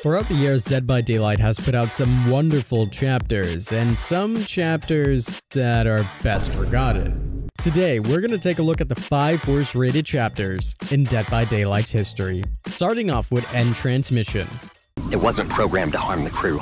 Throughout the years, Dead by Daylight has put out some wonderful chapters, and some chapters that are best forgotten. Today, we're going to take a look at the 5 worst rated chapters in Dead by Daylight's history, starting off with End Transmission. It wasn't programmed to harm the crew.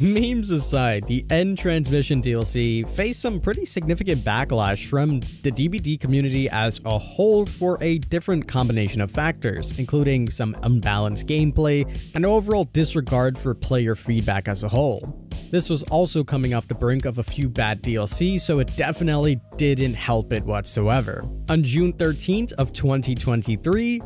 Memes aside, the End Transmission DLC faced some pretty significant backlash from the DBD community as a whole for a different combination of factors, including some unbalanced gameplay and overall disregard for player feedback as a whole. This was also coming off the brink of a few bad DLC, so it definitely didn't help it whatsoever. On June 13th of 2023,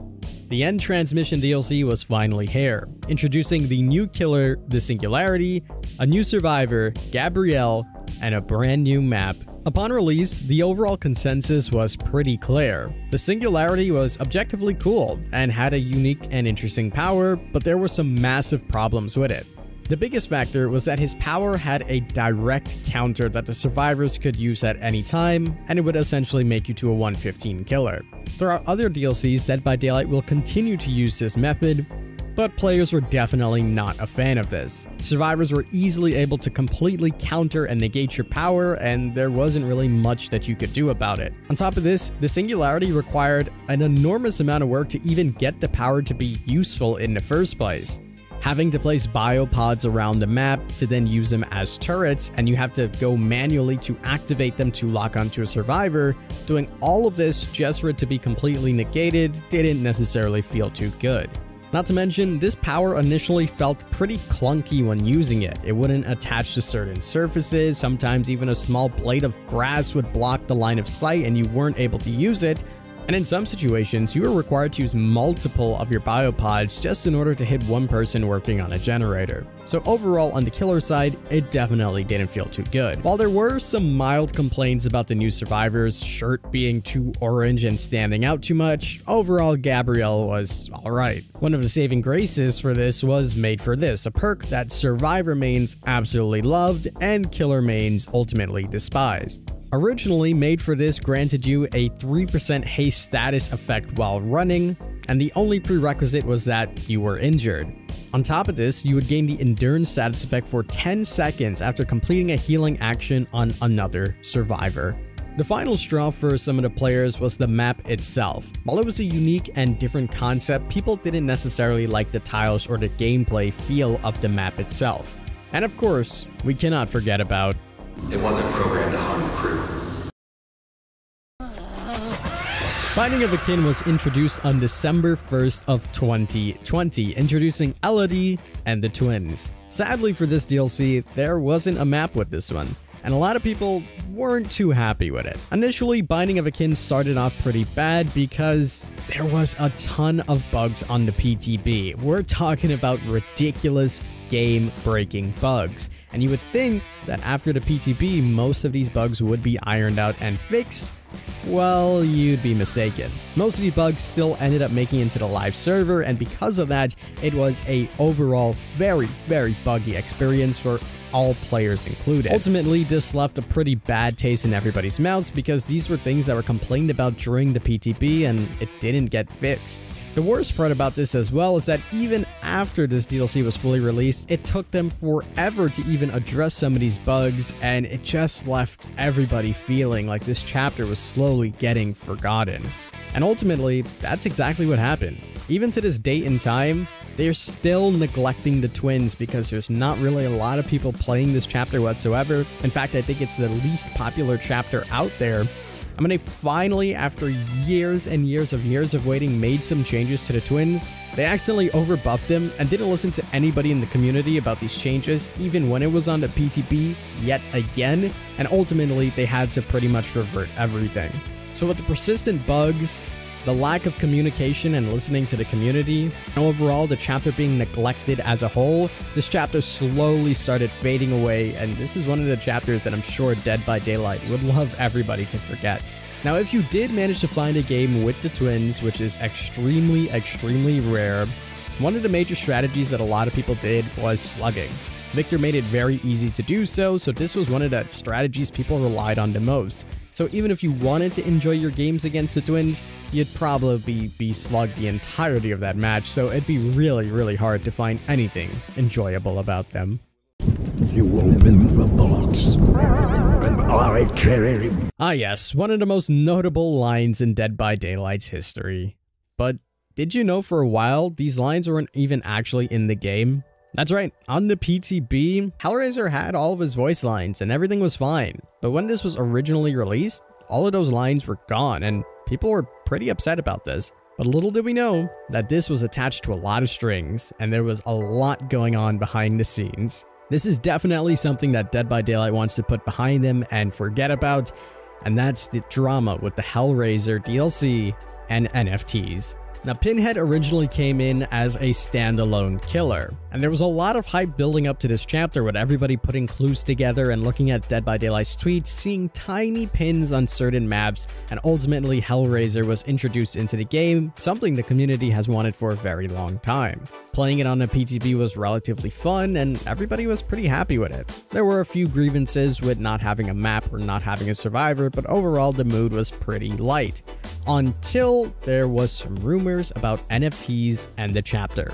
the End Transmission DLC was finally here, introducing the new killer, the Singularity, a new survivor, Gabrielle, and a brand new map. Upon release, the overall consensus was pretty clear. The Singularity was objectively cool and had a unique and interesting power, but there were some massive problems with it. The biggest factor was that his power had a direct counter that the survivors could use at any time, and it would essentially make you to a 115 killer. Throughout other DLCs, Dead by Daylight will continue to use this method, but players were definitely not a fan of this. Survivors were easily able to completely counter and negate your power, and there wasn't really much that you could do about it. On top of this, the Singularity required an enormous amount of work to even get the power to be useful in the first place. Having to place biopods around the map to then use them as turrets, and you have to go manually to activate them to lock onto a survivor, doing all of this just for it to be completely negated didn't necessarily feel too good. Not to mention, this power initially felt pretty clunky when using it. It wouldn't attach to certain surfaces, sometimes even a small blade of grass would block the line of sight and you weren't able to use it. And in some situations, you were required to use multiple of your biopods just in order to hit one person working on a generator. So overall, on the killer side, it definitely didn't feel too good. While there were some mild complaints about the new survivor's shirt being too orange and standing out too much, overall Gabrielle was alright. One of the saving graces for this was Made for This, a perk that survivor mains absolutely loved and killer mains ultimately despised. Originally, Made for This granted you a 3% haste status effect while running, and the only prerequisite was that you were injured. On top of this, you would gain the endurance status effect for 10 seconds after completing a healing action on another survivor. The final straw for some of the players was the map itself. While it was a unique and different concept, people didn't necessarily like the tiles or the gameplay feel of the map itself. And of course, we cannot forget about It wasn't programmed to harm the crew. Binding of Akin was introduced on December 1st of 2020, introducing Elodie and the twins. Sadly for this DLC, there wasn't a map with this one, and a lot of people weren't too happy with it. Initially, Binding of Akin started off pretty bad because there was a ton of bugs on the PTB. We're talking about ridiculous game-breaking bugs, and you would think that after the PTB, most of these bugs would be ironed out and fixed. Well, you'd be mistaken. Most of the bugs still ended up making it into the live server, and because of that, it was a overall very, very buggy experience for all players included. Ultimately, this left a pretty bad taste in everybody's mouths because these were things that were complained about during the PTB and it didn't get fixed. The worst part about this as well is that even after this DLC was fully released, it took them forever to even address some of these bugs, and it just left everybody feeling like this chapter was slowly getting forgotten. And ultimately, that's exactly what happened. Even to this date and time, they're still neglecting the twins because there's not really a lot of people playing this chapter whatsoever. In fact, I think it's the least popular chapter out there. I mean, they finally, after years and years of waiting, made some changes to the twins. They accidentally overbuffed them and didn't listen to anybody in the community about these changes, even when it was on the PTB yet again, and ultimately they had to pretty much revert everything. So with the persistent bugs, the lack of communication and listening to the community, and overall the chapter being neglected as a whole, this chapter slowly started fading away, and this is one of the chapters that I'm sure Dead by Daylight would love everybody to forget. Now, if you did manage to find a game with the twins, which is extremely, extremely rare, one of the major strategies that a lot of people did was slugging. Victor made it very easy to do so, so this was one of the strategies people relied on the most. So even if you wanted to enjoy your games against the twins, you'd probably be slugged the entirety of that match, so it'd be really hard to find anything enjoyable about them. You open the box, and I carry him. Ah yes, one of the most notable lines in Dead by Daylight's history. But did you know for a while, these lines weren't even actually in the game? That's right, on the PTB, Hellraiser had all of his voice lines and everything was fine. But when this was originally released, all of those lines were gone and people were pretty upset about this. But little did we know that this was attached to a lot of strings and there was a lot going on behind the scenes. This is definitely something that Dead by Daylight wants to put behind them and forget about, and that's the drama with the Hellraiser DLC and NFTs. Now, Pinhead originally came in as a standalone killer, and there was a lot of hype building up to this chapter with everybody putting clues together and looking at Dead by Daylight's tweets, seeing tiny pins on certain maps, and ultimately Hellraiser was introduced into the game, something the community has wanted for a very long time. Playing it on a PTB was relatively fun, and everybody was pretty happy with it. There were a few grievances with not having a map or not having a survivor, but overall the mood was pretty light. Until there was some rumors about NFTs and the chapter.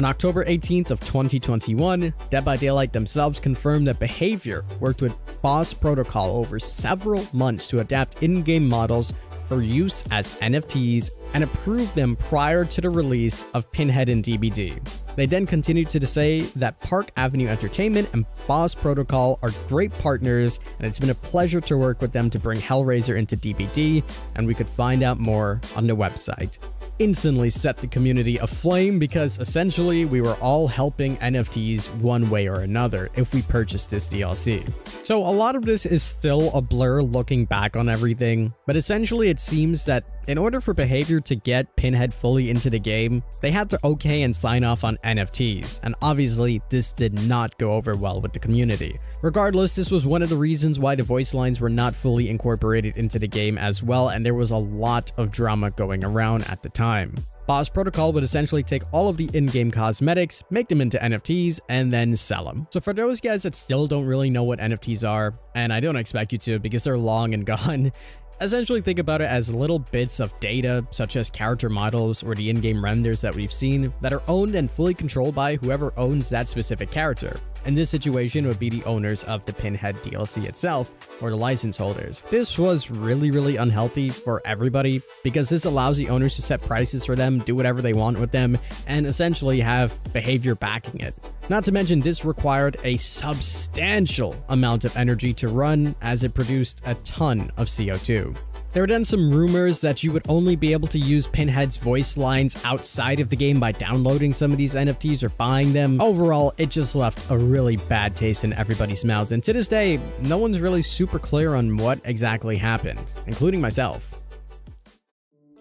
On October 18th of 2021, Dead by Daylight themselves confirmed that Behavior worked with Boss Protocol over several months to adapt in-game models for use as NFTs and approved them prior to the release of Pinhead in DBD. They then continued to say that Park Avenue Entertainment and Boss Protocol are great partners, and it's been a pleasure to work with them to bring Hellraiser into DBD, and we could find out more on the website. Instantly set the community aflame because essentially we were all helping NFTs one way or another if we purchased this DLC. So a lot of this is still a blur looking back on everything, but essentially it seems that in order for Behavior to get Pinhead fully into the game, they had to okay and sign off on NFTs, and obviously this did not go over well with the community. Regardless, this was one of the reasons why the voice lines were not fully incorporated into the game as well, and there was a lot of drama going around at the time. Boss Protocol would essentially take all of the in-game cosmetics, make them into NFTs, and then sell them. So for those guys that still don't really know what NFTs are, and I don't expect you to because they're long and gone, essentially think about it as little bits of data, such as character models or the in-game renders that we've seen, that are owned and fully controlled by whoever owns that specific character. In this situation would be the owners of the Pinhead DLC itself, or the license holders. This was really unhealthy for everybody, because this allows the owners to set prices for them, do whatever they want with them, and essentially have Behavior backing it. Not to mention, this required a substantial amount of energy to run, as it produced a ton of CO2. There were then some rumors that you would only be able to use Pinhead's voice lines outside of the game by downloading some of these NFTs or buying them. Overall, it just left a really bad taste in everybody's mouth, and to this day, no one's really super clear on what exactly happened, including myself.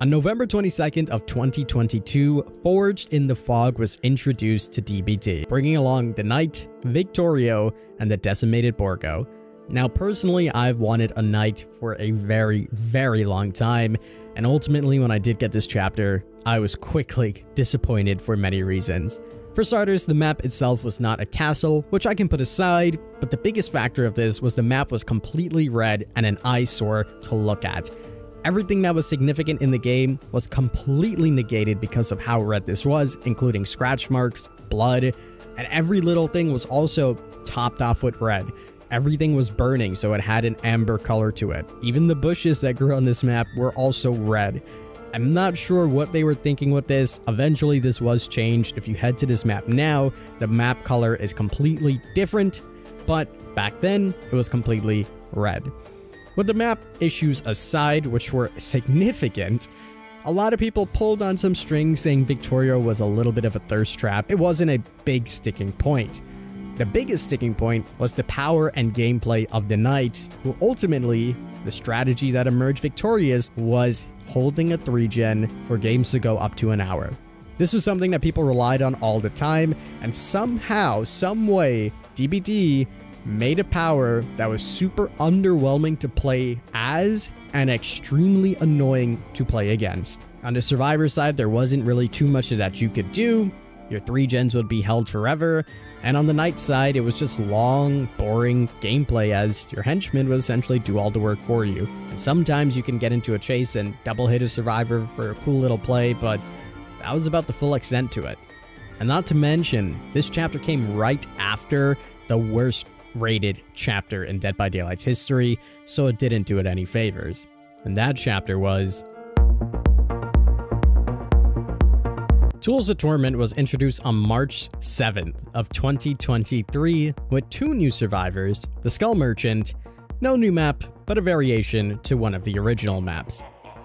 On November 22nd of 2022, Forged in the Fog was introduced to DBD, bringing along the Knight, Victorio, and the Decimated Borgo. Now, personally, I've wanted a Knight for a very long time, and ultimately when I did get this chapter, I was quickly disappointed for many reasons. For starters, the map itself was not a castle, which I can put aside, but the biggest factor of this was the map was completely red and an eyesore to look at. Everything that was significant in the game was completely negated because of how red this was, including scratch marks, blood, and every little thing was also topped off with red. Everything was burning, so it had an amber color to it. Even the bushes that grew on this map were also red. I'm not sure what they were thinking with this. Eventually, this was changed. If you head to this map now, the map color is completely different, but back then, it was completely red. With the map issues aside, which were significant, a lot of people pulled on some strings saying Victorio was a little bit of a thirst trap. It wasn't a big sticking point. The biggest sticking point was the power and gameplay of the Knight, who ultimately, the strategy that emerged victorious was holding a 3-gen for games to go up to an hour. This was something that people relied on all the time, and somehow, some way, DBD made a power that was super underwhelming to play as and extremely annoying to play against. On the survivor side, there wasn't really too much that you could do. your 3 gens would be held forever, and on the night side, it was just long, boring gameplay as your henchman would essentially do all the work for you. And sometimes you can get into a chase and double hit a survivor for a cool little play, but that was about the full extent to it. And not to mention, this chapter came right after the worst rated chapter in Dead by Daylight's history, so it didn't do it any favors. And that chapter was... Tools of Torment was introduced on March 7th of 2023 with 2 new survivors, the Skull Merchant, no new map, but a variation to one of the original maps.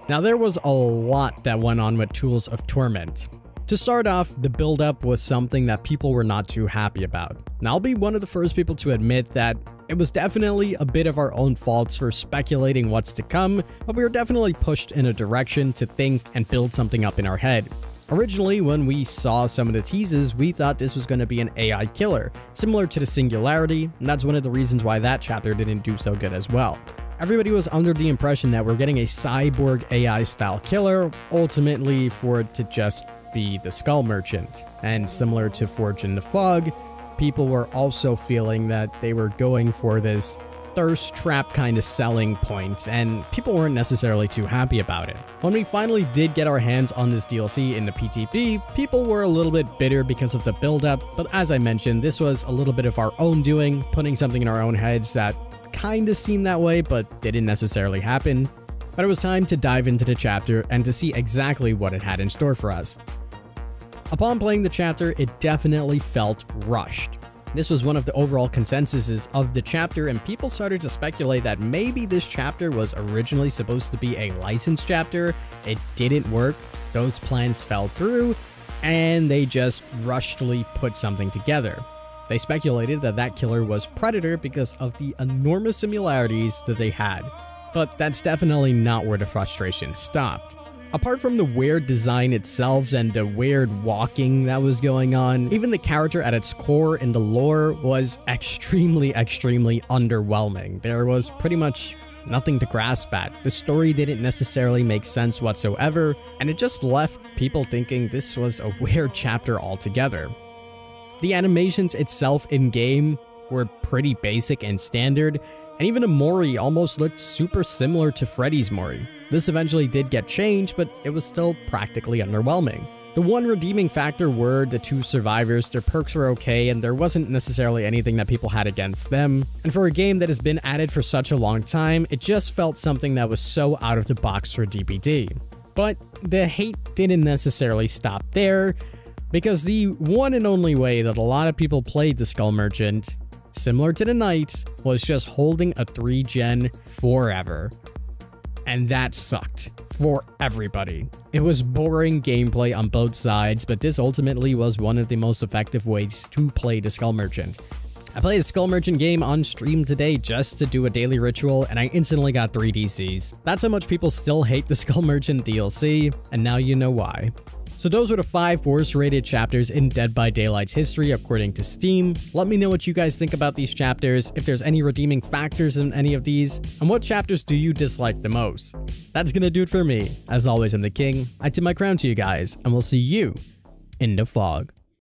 Now there was a lot that went on with Tools of Torment. To start off, the build-up was something that people were not too happy about. And I'll be one of the first people to admit that it was definitely a bit of our own faults for speculating what's to come, but we were definitely pushed in a direction to think and build something up in our head. Originally, when we saw some of the teases, we thought this was going to be an AI killer, similar to the Singularity, and that's one of the reasons why that chapter didn't do so good as well. Everybody was under the impression that we're getting a cyborg AI-style killer, ultimately for it to just be the Skull Merchant. And similar to Forge in the Fog, people were also feeling that they were going for this thirst trap kind of selling point, and people weren't necessarily too happy about it. When we finally did get our hands on this DLC in the PTP, people were a little bit bitter because of the build-up, but as I mentioned, this was a little bit of our own doing, putting something in our own heads that kind of seemed that way, but didn't necessarily happen. But it was time to dive into the chapter and to see exactly what it had in store for us. Upon playing the chapter, it definitely felt rushed. This was one of the overall consensuses of the chapter, and people started to speculate that maybe this chapter was originally supposed to be a licensed chapter. It didn't work, those plans fell through, and they just rushedly put something together. They speculated that that killer was Predator because of the enormous similarities that they had, but that's definitely not where the frustration stopped. Apart from the weird design itself and the weird walking that was going on, even the character at its core in the lore was extremely underwhelming. There was pretty much nothing to grasp at. The story didn't necessarily make sense whatsoever, and it just left people thinking this was a weird chapter altogether. The animations itself in-game were pretty basic and standard, and even the Mori almost looked super similar to Freddy's Mori. This eventually did get changed, but it was still practically underwhelming. The one redeeming factor were the 2 survivors. Their perks were okay, and there wasn't necessarily anything that people had against them. And for a game that has been added for such a long time, it just felt something that was so out of the box for DBD. But the hate didn't necessarily stop there, because the one and only way that a lot of people played the Skull Merchant, similar to the Knight, was just holding a 3-gen forever. And that sucked for everybody. It was boring gameplay on both sides, but this ultimately was one of the most effective ways to play the Skull Merchant. I played a Skull Merchant game on stream today just to do a daily ritual, and I instantly got 3 DCs. That's how much people still hate the Skull Merchant DLC, and now you know why. So those were the 5 worst rated chapters in Dead by Daylight's history according to Steam. Let me know what you guys think about these chapters, if there's any redeeming factors in any of these, and what chapters do you dislike the most. That's gonna do it for me. As always, I'm the King. I tip my crown to you guys, and we'll see you in the fog.